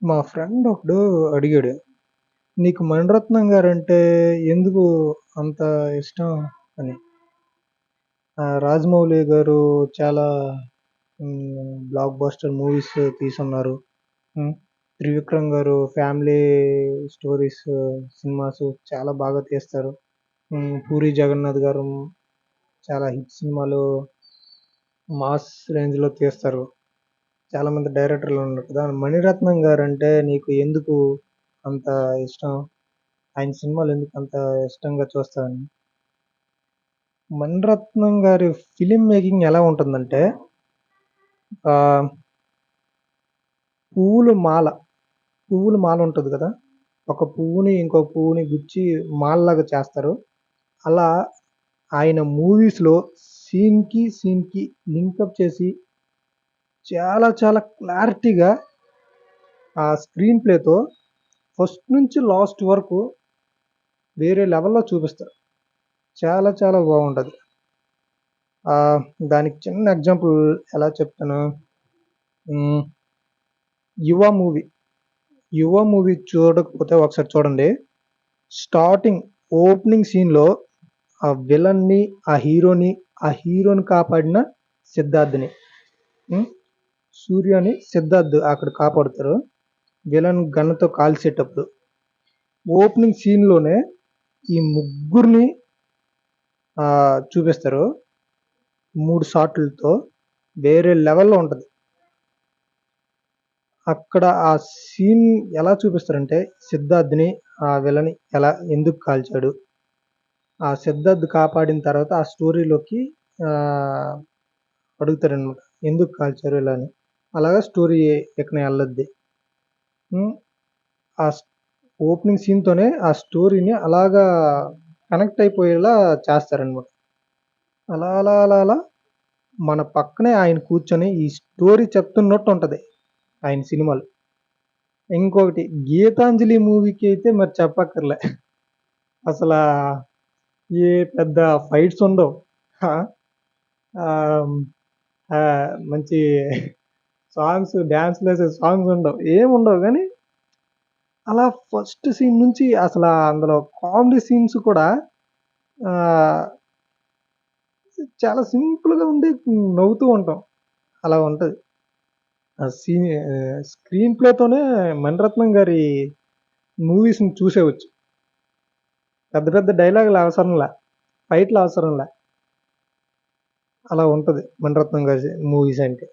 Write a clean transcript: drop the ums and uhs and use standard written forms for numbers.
మా ఫ్రెండ్ ఒకడు అడిగాడు. "నీకు మణిరత్నం గారంటే ఎందుకు అంత ఇష్టం" అని. 'రాజమౌళి' గారు చాలా బ్లాక్ బస్టర్ మూవీస్ తీసున్నారు. హ్మ్. 'త్రివిక్రమ్' గారు ఫ్యామిలీ స్టోరీస్ సినిమాస్ చాలా బాగా తీస్తారు. 'పూరి జగన్నాథ్' గారు చాలా హిట్ సినిమాలు మాస్ రేంజ్‌లో తీస్తారు. చాలామంది డైరెక్టర్లు ఉన్నారు కదా! 'మణిరత్నం' గారంటే నీకు ఎందుకు అంత ఇష్టం? ఆయన సినిమాలు ఎందుకు అంత ఇష్టంగా చూస్తావని? 'మణిరత్నం' గారి ఫిల్మ్ మేకింగ్ ఎలా ఉంటుందంటే ఆహ్, పువ్వుల మాల, పువ్వుల మాల ఉంటది కదా! ఒక పువ్వుని ఇంకో పువ్వుని గుచ్చి మాలలాగా చేస్తారు. అలా ఆయన మూవీస్‌లో సీన్‌కి లింకప్ చేసి చాలా చాలా క్లారిటీగా ఆ స్క్రీన్ ప్లేతో ఫస్ట్ నుంచి లాస్ట్ వరకు వేరే లెవెల్‌లో చూపిస్తారు. చాలా చాలా బాగుంటది. ఆహ్, దానికి చిన్న ఎగ్జాంపుల్ ఎలా చెప్తాను. హ్మ్. 'యువ' మూవీ చూడకపోతే ఒకసారి చూడండి. స్టార్టింగ్ ఓపెనింగ్ సీన్‌లో ఆ విలన్ని, ఆ హీరోని కాపాడిన సిద్ధార్థ్‌ని. హ్మ్. సూర్యని సిద్ధార్థ్ అక్కడ కాపాడుతారు. విలన్ గన్‌తో కాల్చేటప్పుడు. ఓపెనింగ్ సీన్‌లోనే ఈ ముగ్గురిని చూపిస్తారు. 3 షాట్‌లతో వేరే లెవెల్‌లో ఉంటది. అక్కడ ఆ సీన్ ఎలా చూపిస్తారంటే సిద్ధార్థ్‌ని ఆ విలన్ ఎందుకు కాల్చాడు? ఆ సిద్ధార్థ్ కాపాడిన తర్వాత ఆ స్టోరీలోకి ఆహ్, అడుగుతారనమాట. ఎందుకు కాల్చారు ఇలా అని. అలాగా స్టోరీ ఎక్కన ఎళ్ళద్ది. హ్మ్. ఆ స్ ఓపెనింగ్ సీన్‌తోనే ఆ స్టోరీని అలాగా కనెక్ట్ అయిపోయేలా చేస్తారనమాట. అలా మన పక్కనే ఆయన కూర్చొని ఈ స్టోరీ చెప్తున్నట్టు ఉంటది ఆయన సినిమాలు. ఇంకొకటి 'గీతాంజలి' మూవీకి అయితే మరి చెప్పక్కర్లే. అసలా ఏ పెద్ద ఫైట్స్ ఉండవు. ఆ! ఆహ్, మంచి సాంగ్స్ డాన్స్‌లేసే సాంగ్స్ ఉండవు. ఏముండవు గానీ, అలా ఫస్ట్ సీన్ నుంచి అందులో కామెడీ సీన్స్ కూడా ఆహ్, చాలా సింపుల్‌గా ఉండి నవ్వుతూ ఉంటాం. అలా ఉంటది. ఆ స్క్రీన్ ప్లేతోనే మణిరత్నం గారి మూవీస్‌ని చూసేయొచ్చు. పెద్ద పెద్ద డైలాగులు అవసరంలా. ఫైట్‌లు అవసరంలా. అలా ఉంటది మణిరత్నం గారి మూవీస్ అంటే.